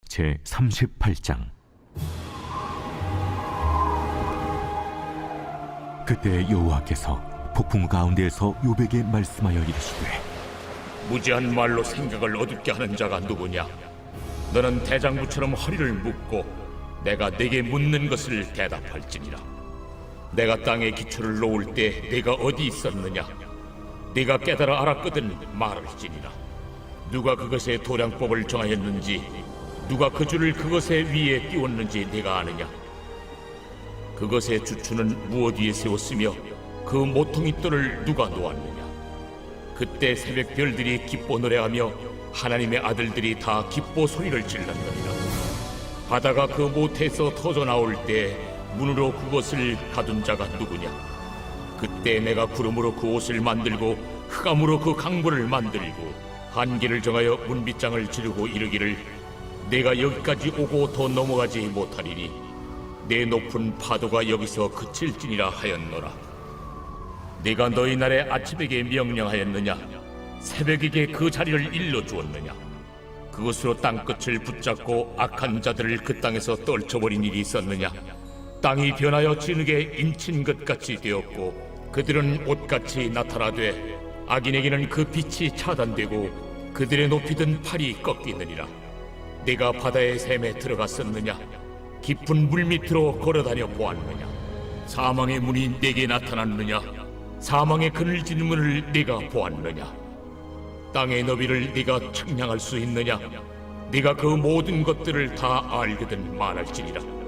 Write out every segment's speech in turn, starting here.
제38장. 그때 여호와께서 폭풍 가운데에서 욥에게 말씀하여 이르시되, 무지한 말로 생각을 어둡게 하는 자가 누구냐? 너는 대장부처럼 허리를 묶고 내가 네게 묻는 것을 대답할지니라. 내가 땅에 기초를 놓을 때 네가 어디 있었느냐? 네가 깨달아 알았거든 말할지니라. 누가 그것의 도량법을 정하였는지, 누가 그 줄을 그것의 위에 띄웠는지 네가 아느냐? 그것의 주추는 무엇 위에 세웠으며 그 모퉁이 돌을 누가 놓았느냐? 그때 새벽 별들이 기뻐 노래하며 하나님의 아들들이 다 기뻐 소리를 질렀느니라. 바다가 그 모태에서 터져 나올 때 문으로 그것을 가둔 자가 누구냐? 그때 내가 구름으로 그 옷을 만들고 흑암으로 그 강보를 만들고 한계를 정하여 문빗장을 지르고 이르기를, 내가 여기까지 오고 더 넘어가지 못하리니 내 높은 파도가 여기서 그칠지니라 하였노라. 네가 너희 날에 아침에게 명령하였느냐? 새벽에게 그 자리를 일러주었느냐? 그것으로 땅끝을 붙잡고 악한 자들을 그 땅에서 떨쳐버린 일이 있었느냐? 땅이 변하여 진흙에 인친 것 같이 되었고 그들은 옷같이 나타나되 악인에게는 그 빛이 차단되고 그들의 높이 든 팔이 꺾이느니라. 네가 바다의 샘에 들어갔었느냐? 깊은 물 밑으로 걸어다녀 보았느냐? 사망의 문이 네게 나타났느냐? 사망의 그늘진 문을 네가 보았느냐? 땅의 너비를 네가 측량할 수 있느냐? 네가 그 모든 것들을 다 알거든 말할지니라.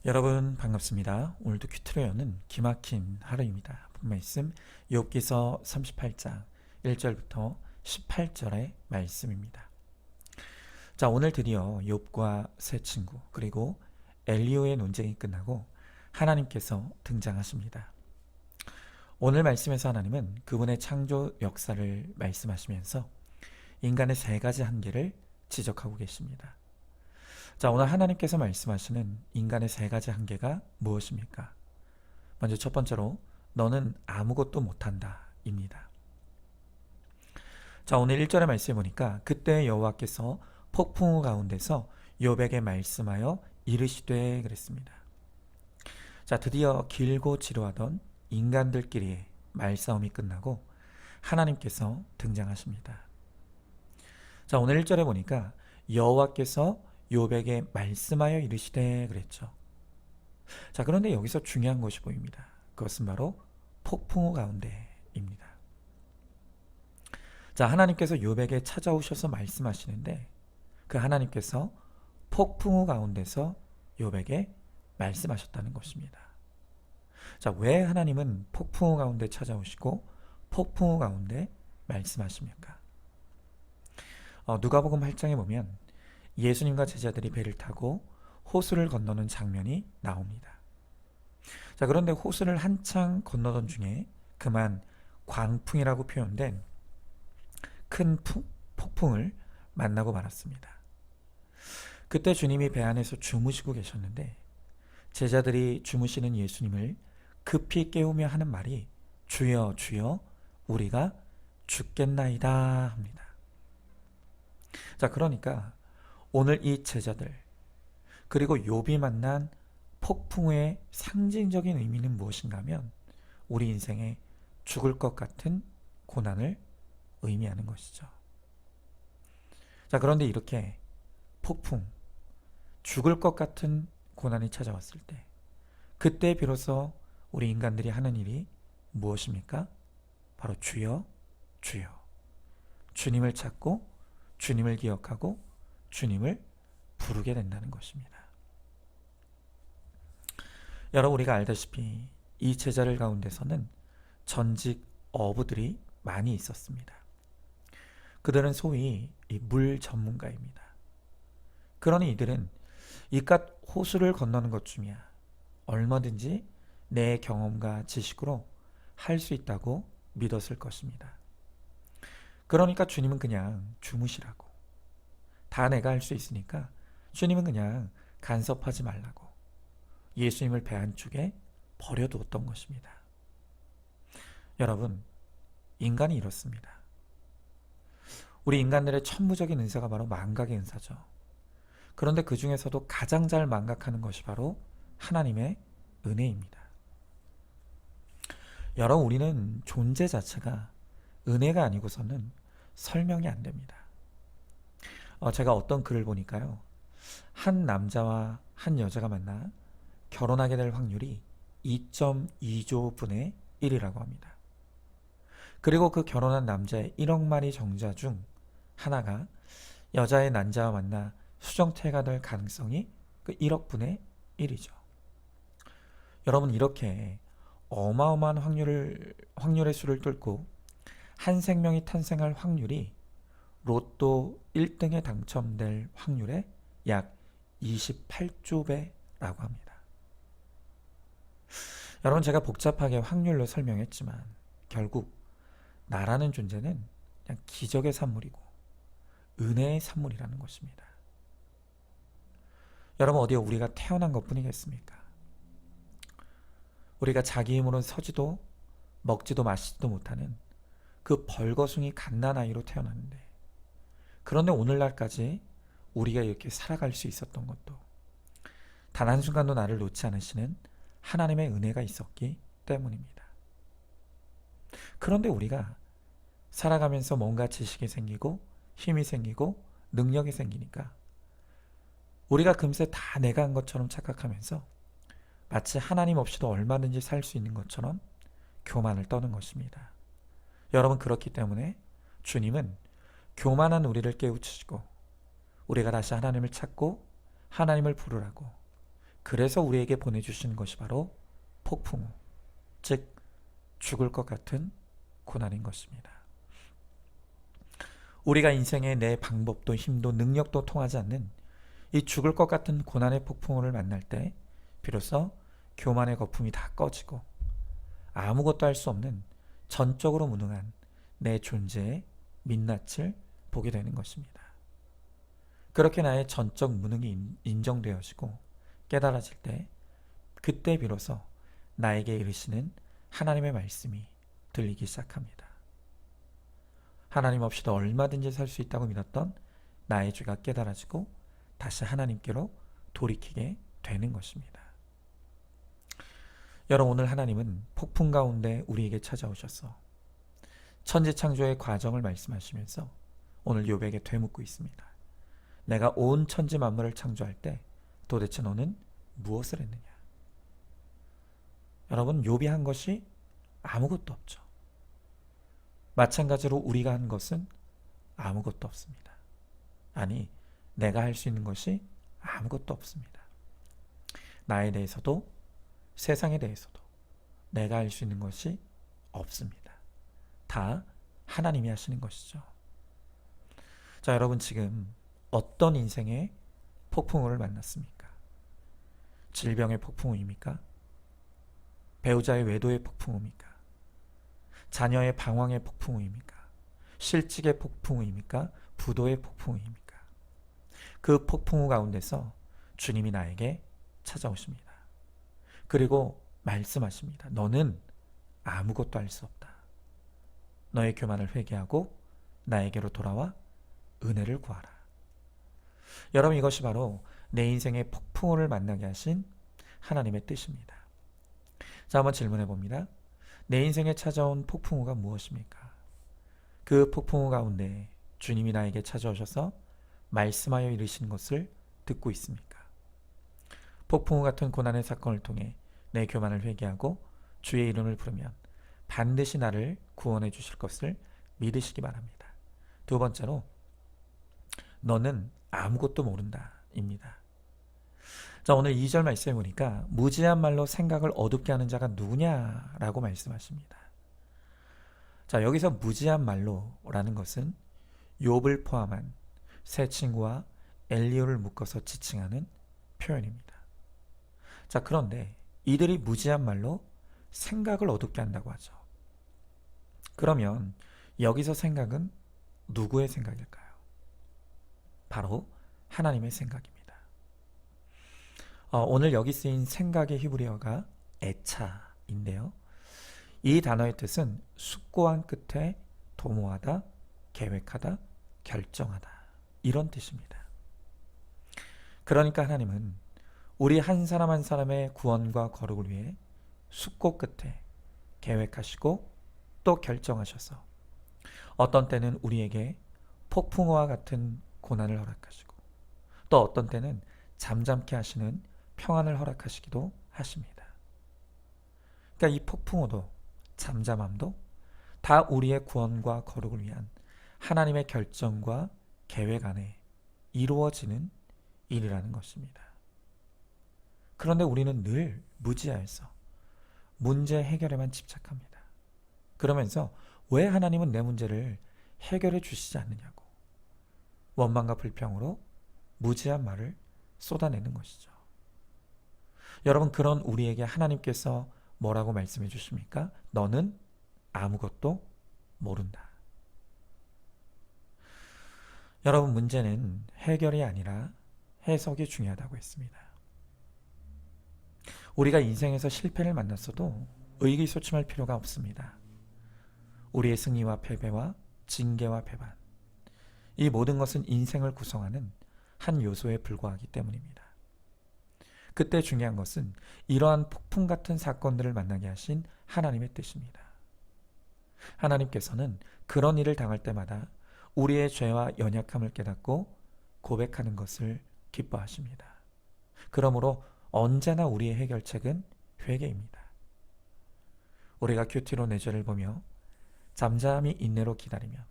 여러분 반갑습니다. 오늘도 큐트로여는 기막힌 하루입니다. 본 말씀 욥기서 38장 1절부터 18절의 말씀입니다. 자, 오늘 드디어 욥과 세 친구 그리고 엘리후의 논쟁이 끝나고 하나님께서 등장하십니다. 오늘 말씀에서 하나님은 그분의 창조 역사를 말씀하시면서 인간의 세 가지 한계를 지적하고 계십니다. 자, 오늘 하나님께서 말씀하시는 인간의 세 가지 한계가 무엇입니까? 먼저 첫 번째로 너는 아무것도 못한다 입니다. 자, 오늘 1절의 말씀에 보니까 그때 여호와께서 폭풍우 가운데서 욥에게 말씀하여 이르시되 그랬습니다. 자, 드디어 길고 지루하던 인간들끼리의 말싸움이 끝나고 하나님께서 등장하십니다. 자, 오늘 1절에 보니까 여호와께서 욥에게 말씀하여 이르시되 그랬죠. 자, 그런데 여기서 중요한 것이 보입니다. 그것은 바로 폭풍우 가운데입니다. 자, 하나님께서 욥에게 찾아오셔서 말씀하시는데 그 하나님께서 폭풍우 가운데서 욥에게 말씀하셨다는 것입니다. 자, 왜 하나님은 폭풍우 가운데 찾아오시고 폭풍우 가운데 말씀하십니까? 누가복음 8장에 보면 예수님과 제자들이 배를 타고 호수를 건너는 장면이 나옵니다. 자, 그런데 호수를 한창 건너던 중에 그만 광풍이라고 표현된 큰 폭풍을 만나고 말았습니다. 그때 주님이 배 안에서 주무시고 계셨는데 제자들이 주무시는 예수님을 급히 깨우며 하는 말이 주여 주여 우리가 죽겠나이다 합니다. 자, 그러니까 오늘 이 제자들 그리고 욥이 만난 폭풍의 상징적인 의미는 무엇인가 하면 우리 인생에 죽을 것 같은 고난을 의미하는 것이죠. 자, 그런데 이렇게 폭풍, 죽을 것 같은 고난이 찾아왔을 때 그때 비로소 우리 인간들이 하는 일이 무엇입니까? 바로 주여 주여 주님을 찾고 주님을 기억하고 주님을 부르게 된다는 것입니다. 여러분, 우리가 알다시피 이 제자들 가운데서는 전직 어부들이 많이 있었습니다. 그들은 소위 물 전문가입니다. 그러니 이들은 이깟 호수를 건너는 것쯤이야 얼마든지 내 경험과 지식으로 할 수 있다고 믿었을 것입니다. 그러니까 주님은 그냥 주무시라고, 다 내가 할 수 있으니까 주님은 그냥 간섭하지 말라고 예수님을 배 안쪽에 버려두었던 것입니다. 여러분, 인간이 이렇습니다. 우리 인간들의 천부적인 은사가 바로 망각의 은사죠. 그런데 그 중에서도 가장 잘 망각하는 것이 바로 하나님의 은혜입니다. 여러분, 우리는 존재 자체가 은혜가 아니고서는 설명이 안 됩니다. 제가 어떤 글을 보니까요, 한 남자와 한 여자가 만나 결혼하게 될 확률이 2.2조 분의 1이라고 합니다. 그리고 그 결혼한 남자의 1억 마리 정자 중 하나가 여자의 난자와 만나 수정태가 될 가능성이 그 1억 분의 1이죠. 여러분, 이렇게 어마어마한 확률의 수를 뚫고 한 생명이 탄생할 확률이 로또 1등에 당첨될 확률의 약 28조 배라고 합니다. 여러분, 제가 복잡하게 확률로 설명했지만 결국 나라는 존재는 그냥 기적의 산물이고 은혜의 산물이라는 것입니다. 여러분, 어디에 우리가 태어난 것뿐이겠습니까? 우리가 자기 힘으로 서지도 먹지도 마시지도 못하는 그 벌거숭이 갓난아이로 태어났는데, 그런데 오늘날까지 우리가 이렇게 살아갈 수 있었던 것도 단 한순간도 나를 놓지 않으시는 하나님의 은혜가 있었기 때문입니다. 그런데 우리가 살아가면서 뭔가 지식이 생기고 힘이 생기고 능력이 생기니까 우리가 금세 다 내가 한 것처럼 착각하면서 마치 하나님 없이도 얼마든지 살 수 있는 것처럼 교만을 떠는 것입니다. 여러분, 그렇기 때문에 주님은 교만한 우리를 깨우치시고 우리가 다시 하나님을 찾고 하나님을 부르라고, 그래서 우리에게 보내주시는 것이 바로 폭풍우, 즉 죽을 것 같은 고난인 것입니다. 우리가 인생에 내 방법도 힘도 능력도 통하지 않는 이 죽을 것 같은 고난의 폭풍우를 만날 때 비로소 교만의 거품이 다 꺼지고 아무것도 할 수 없는 전적으로 무능한 내 존재의 민낯을 보게 되는 것입니다. 그렇게 나의 전적 무능이 인정되어지고 깨달아질 때, 그때 비로소 나에게 이르시는 하나님의 말씀이 들리기 시작합니다. 하나님 없이도 얼마든지 살 수 있다고 믿었던 나의 죄가 깨달아지고 다시 하나님께로 돌이키게 되는 것입니다. 여러분, 오늘 하나님은 폭풍 가운데 우리에게 찾아오셔서 천지창조의 과정을 말씀하시면서 오늘 욥에게 되묻고 있습니다. 내가 온 천지 만물을 창조할 때 도대체 너는 무엇을 했느냐? 여러분, 욥이 한 것이 아무것도 없죠. 마찬가지로 우리가 한 것은 아무것도 없습니다. 아니, 내가 할 수 있는 것이 아무것도 없습니다. 나에 대해서도 세상에 대해서도 내가 할 수 있는 것이 없습니다. 다 하나님이 하시는 것이죠. 자, 여러분, 지금 어떤 인생의 폭풍우를 만났습니까? 질병의 폭풍우입니까? 배우자의 외도의 폭풍우입니까? 자녀의 방황의 폭풍우입니까? 실직의 폭풍우입니까? 부도의 폭풍우입니까? 그 폭풍우 가운데서 주님이 나에게 찾아오십니다. 그리고 말씀하십니다. 너는 아무것도 할 수 없다. 너의 교만을 회개하고 나에게로 돌아와 은혜를 구하라. 여러분, 이것이 바로 내 인생의 폭풍우를 만나게 하신 하나님의 뜻입니다. 자, 한번 질문해 봅니다. 내 인생에 찾아온 폭풍우가 무엇입니까? 그 폭풍우 가운데 주님이 나에게 찾아오셔서 말씀하여 이르신 것을 듣고 있습니까? 폭풍우 같은 고난의 사건을 통해 내 교만을 회개하고 주의 이름을 부르면 반드시 나를 구원해 주실 것을 믿으시기 바랍니다. 두 번째로, 너는 아무것도 모른다 입니다. 자, 오늘 2절 말씀해 보니까 무지한 말로 생각을 어둡게 하는 자가 누구냐라고 말씀하십니다. 자, 여기서 무지한 말로라는 것은 욥을 포함한 세 친구와 엘리후를 묶어서 지칭하는 표현입니다. 자, 그런데 이들이 무지한 말로 생각을 어둡게 한다고 하죠. 그러면 여기서 생각은 누구의 생각일까요? 바로 하나님의 생각입니다. 오늘 여기 쓰인 생각의 히브리어가 에차인데요. 이 단어의 뜻은 숙고한 끝에 도모하다, 계획하다, 결정하다 이런 뜻입니다. 그러니까 하나님은 우리 한 사람 한 사람의 구원과 거룩을 위해 숙고 끝에 계획하시고 또 결정하셔서 어떤 때는 우리에게 폭풍우와 같은 고난을 허락하시고 또 어떤 때는 잠잠케 하시는 평안을 허락하시기도 하십니다. 그러니까 이 폭풍우도 잠잠함도 다 우리의 구원과 거룩을 위한 하나님의 결정과 계획 안에 이루어지는 일이라는 것입니다. 그런데 우리는 늘 무지하여서 문제 해결에만 집착합니다. 그러면서 왜 하나님은 내 문제를 해결해 주시지 않느냐고 원망과 불평으로 무지한 말을 쏟아내는 것이죠. 여러분, 그런 우리에게 하나님께서 뭐라고 말씀해 주십니까? 너는 아무것도 모른다. 여러분, 문제는 해결이 아니라 해석이 중요하다고 했습니다. 우리가 인생에서 실패를 만났어도 의기소침할 필요가 없습니다. 우리의 승리와 패배와 징계와 배반, 이 모든 것은 인생을 구성하는 한 요소에 불과하기 때문입니다. 그때 중요한 것은 이러한 폭풍 같은 사건들을 만나게 하신 하나님의 뜻입니다. 하나님께서는 그런 일을 당할 때마다 우리의 죄와 연약함을 깨닫고 고백하는 것을 기뻐하십니다. 그러므로 언제나 우리의 해결책은 회개입니다. 우리가 큐티로 내 죄를 보며 잠잠히 인내로 기다리면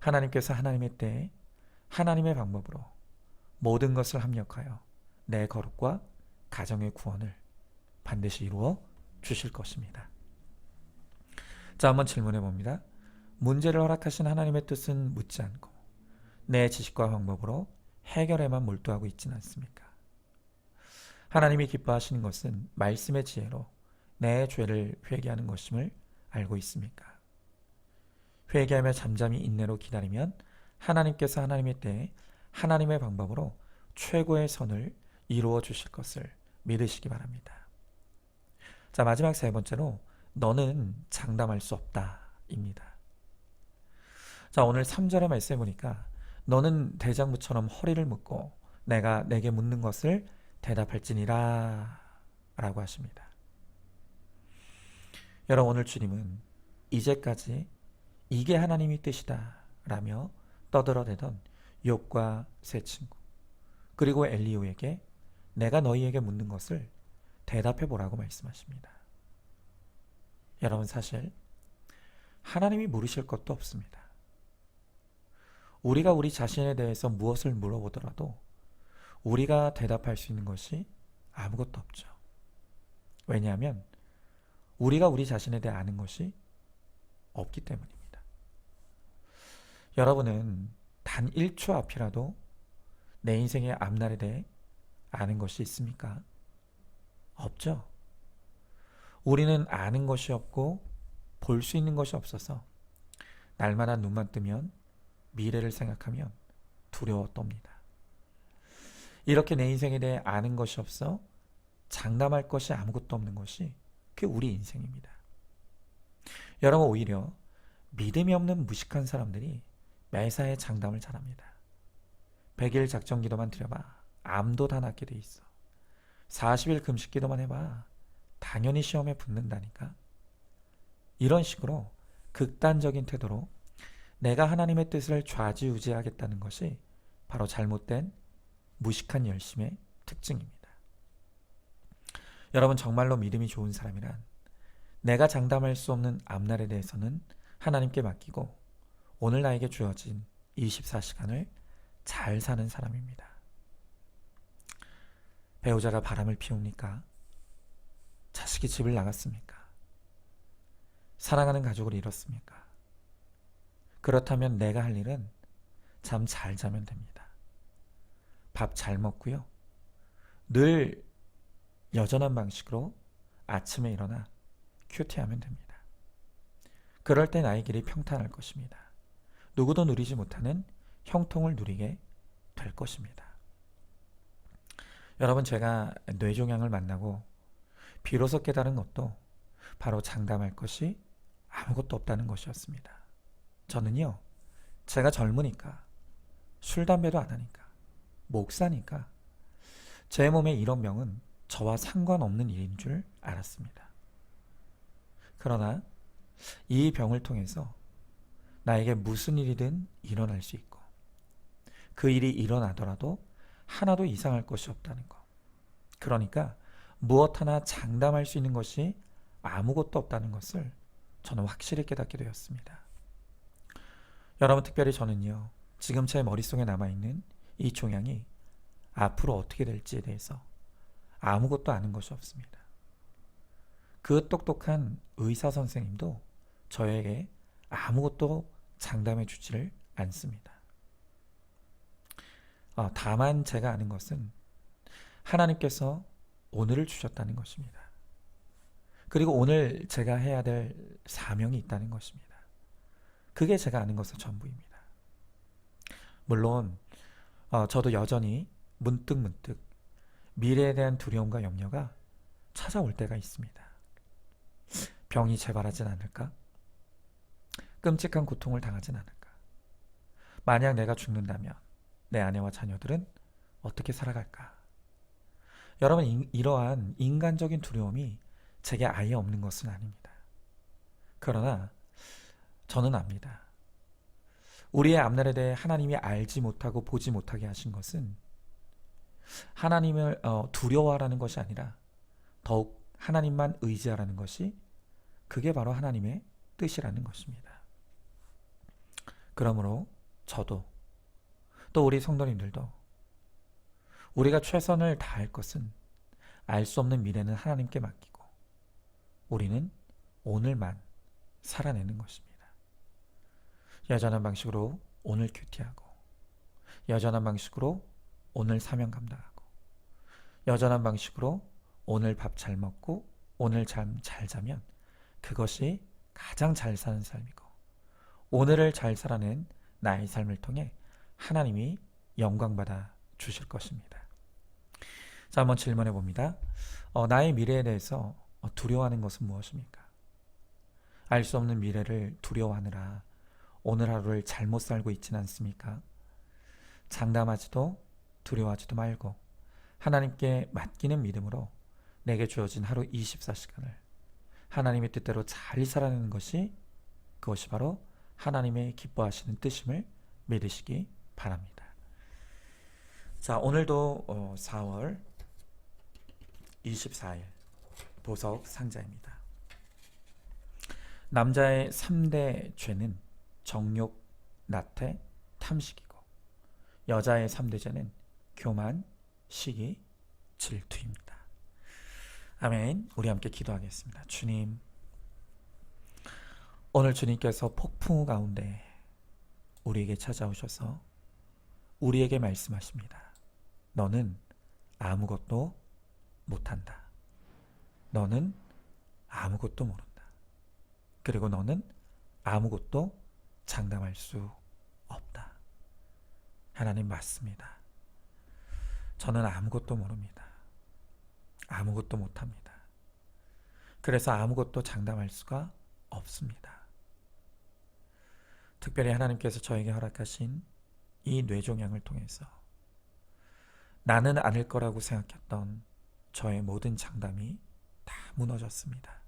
하나님께서 하나님의 때에 하나님의 방법으로 모든 것을 합력하여 내 거룩과 가정의 구원을 반드시 이루어 주실 것입니다. 자, 한번 질문해 봅니다. 문제를 허락하신 하나님의 뜻은 묻지 않고 내 지식과 방법으로 해결에만 몰두하고 있지는 않습니까? 하나님이 기뻐하시는 것은 말씀의 지혜로 내 죄를 회개하는 것임을 알고 있습니까? 회개하며 잠잠히 인내로 기다리면 하나님께서 하나님의 때에 하나님의 방법으로 최고의 선을 이루어 주실 것을 믿으시기 바랍니다. 자, 마지막 세 번째로 너는 장담할 수 없다 입니다. 자, 오늘 3절의 말씀해 보니까 너는 대장부처럼 허리를 묶고 내가 내게 묻는 것을 대답할지니라 라고 하십니다. 여러분, 오늘 주님은 이제까지 이게 하나님의 뜻이다 라며 떠들어대던 욥과 세 친구 그리고 엘리후에게 내가 너희에게 묻는 것을 대답해 보라고 말씀하십니다. 여러분, 사실 하나님이 물으실 것도 없습니다. 우리가 우리 자신에 대해서 무엇을 물어보더라도 우리가 대답할 수 있는 것이 아무것도 없죠. 왜냐하면 우리가 우리 자신에 대해 아는 것이 없기 때문입니다. 여러분은 단 1초 앞이라도 내 인생의 앞날에 대해 아는 것이 있습니까? 없죠. 우리는 아는 것이 없고 볼 수 있는 것이 없어서 날마다 눈만 뜨면 미래를 생각하면 두려워 떱니다. 이렇게 내 인생에 대해 아는 것이 없어 장담할 것이 아무것도 없는 것이 그게 우리 인생입니다. 여러분, 오히려 믿음이 없는 무식한 사람들이 매사에 장담을 잘합니다. 100일 작정기도만 드려봐 암도 다 낫게 돼 있어. 40일 금식기도만 해봐 당연히 시험에 붙는다니까. 이런 식으로 극단적인 태도로 내가 하나님의 뜻을 좌지우지하겠다는 것이 바로 잘못된 무식한 열심의 특징입니다. 여러분, 정말로 믿음이 좋은 사람이란 내가 장담할 수 없는 앞날에 대해서는 하나님께 맡기고 오늘 나에게 주어진 24시간을 잘 사는 사람입니다. 배우자가 바람을 피웁니까? 자식이 집을 나갔습니까? 사랑하는 가족을 잃었습니까? 그렇다면 내가 할 일은 잠 잘 자면 됩니다. 밥 잘 먹고요. 늘 여전한 방식으로 아침에 일어나 큐티하면 됩니다. 그럴 때 나의 길이 평탄할 것입니다. 누구도 누리지 못하는 형통을 누리게 될 것입니다. 여러분, 제가 뇌종양을 만나고 비로소 깨달은 것도 바로 장담할 것이 아무것도 없다는 것이었습니다. 저는요, 제가 젊으니까, 술, 담배도 안 하니까, 목사니까, 제 몸에 이런 병은 저와 상관없는 일인 줄 알았습니다. 그러나 이 병을 통해서 나에게 무슨 일이든 일어날 수 있고, 그 일이 일어나더라도 하나도 이상할 것이 없다는 것. 그러니까 무엇 하나 장담할 수 있는 것이 아무것도 없다는 것을 저는 확실히 깨닫게 되었습니다. 여러분, 특별히 저는요, 지금 제 머릿속에 남아있는 이 종양이 앞으로 어떻게 될지에 대해서 아무것도 아는 것이 없습니다. 그 똑똑한 의사 선생님도 저에게 아무것도 장담해 주지를 않습니다. 다만 제가 아는 것은 하나님께서 오늘을 주셨다는 것입니다. 그리고 오늘 제가 해야 될 사명이 있다는 것입니다. 그게 제가 아는 것의 전부입니다. 물론 저도 여전히 문득문득 미래에 대한 두려움과 염려가 찾아올 때가 있습니다. 병이 재발하진 않을까? 끔찍한 고통을 당하진 않을까? 만약 내가 죽는다면 내 아내와 자녀들은 어떻게 살아갈까? 여러분, 이러한 인간적인 두려움이 제게 아예 없는 것은 아닙니다. 그러나 저는 압니다. 우리의 앞날에 대해 하나님이 알지 못하고 보지 못하게 하신 것은 하나님을 두려워하라는 것이 아니라 더욱 하나님만 의지하라는 것이, 그게 바로 하나님의 뜻이라는 것입니다. 그러므로 저도, 또 우리 성도님들도 우리가 최선을 다할 것은 알 수 없는 미래는 하나님께 맡기고 우리는 오늘만 살아내는 것입니다. 여전한 방식으로 오늘 큐티하고, 여전한 방식으로 오늘 사명 감당하고, 여전한 방식으로 오늘 밥 잘 먹고 오늘 잠 잘 자면 그것이 가장 잘 사는 삶이고, 오늘을 잘 살아낸 나의 삶을 통해 하나님이 영광받아 주실 것입니다. 자, 한번 질문해 봅니다. 나의 미래에 대해서 두려워하는 것은 무엇입니까? 알 수 없는 미래를 두려워하느라 오늘 하루를 잘못 살고 있지는 않습니까? 장담하지도 두려워하지도 말고 하나님께 맡기는 믿음으로 내게 주어진 하루 24시간을 하나님의 뜻대로 잘 살아내는 것이, 그것이 바로 하나님의 기뻐하시는 뜻임을 믿으시기 바랍니다. 자, 오늘도 4월 24일 보석 상자입니다. 남자의 3대 죄는 정욕, 나태, 탐식이고, 여자의 3대 죄는 교만, 시기, 질투입니다. 아멘. 우리 함께 기도하겠습니다. 주님, 오늘 주님께서 폭풍우 가운데 우리에게 찾아오셔서 우리에게 말씀하십니다. 너는 아무것도 못한다. 너는 아무것도 모른다. 그리고 너는 아무것도 장담할 수 없다. 하나님, 맞습니다. 저는 아무것도 모릅니다. 아무것도 못합니다. 그래서 아무것도 장담할 수가 없습니다. 특별히 하나님께서 저에게 허락하신 이 뇌종양을 통해서 나는 아닐 거라고 생각했던 저의 모든 장담이 다 무너졌습니다.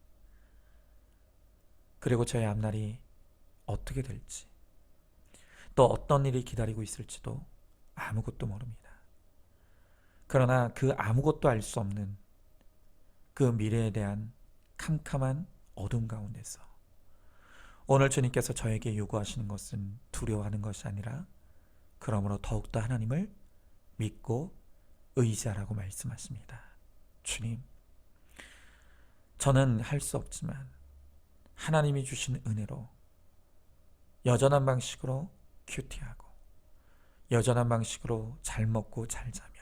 그리고 저의 앞날이 어떻게 될지, 또 어떤 일이 기다리고 있을지도 아무것도 모릅니다. 그러나 그 아무것도 알 수 없는 그 미래에 대한 캄캄한 어둠 가운데서 오늘 주님께서 저에게 요구하시는 것은 두려워하는 것이 아니라, 그러므로 더욱더 하나님을 믿고 의지하라고 말씀하십니다. 주님, 저는 할 수 없지만 하나님이 주신 은혜로 여전한 방식으로 큐티하고, 여전한 방식으로 잘 먹고 잘 자며,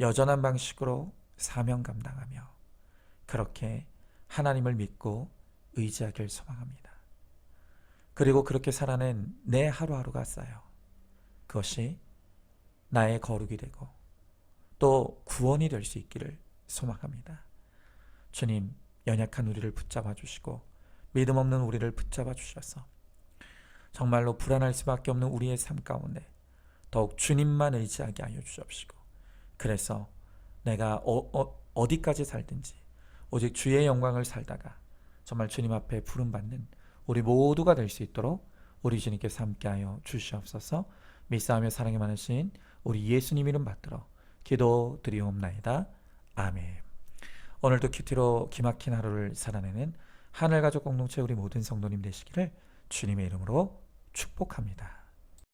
여전한 방식으로 사명 감당하며, 그렇게 하나님을 믿고 의지하길 소망합니다. 그리고 그렇게 살아낸 내 하루하루가 쌓여 그것이 나의 거룩이 되고 또 구원이 될 수 있기를 소망합니다. 주님, 연약한 우리를 붙잡아 주시고 믿음 없는 우리를 붙잡아 주셔서 정말로 불안할 수밖에 없는 우리의 삶 가운데 더욱 주님만 의지하게 하여 주옵시고 그래서 내가 어디까지 살든지 오직 주의 영광을 살다가 정말 주님 앞에 부름받는 우리 모두가 될 수 있도록 우리 주님께서 함께하여 주시옵소서. 믿사하며 사랑이 많으신 우리 예수님 이름 받들어 기도드리옵나이다. 아멘. 오늘도 큐티로 기막힌 하루를 살아내는 하늘가족 공동체 우리 모든 성도님 되시기를 주님의 이름으로 축복합니다.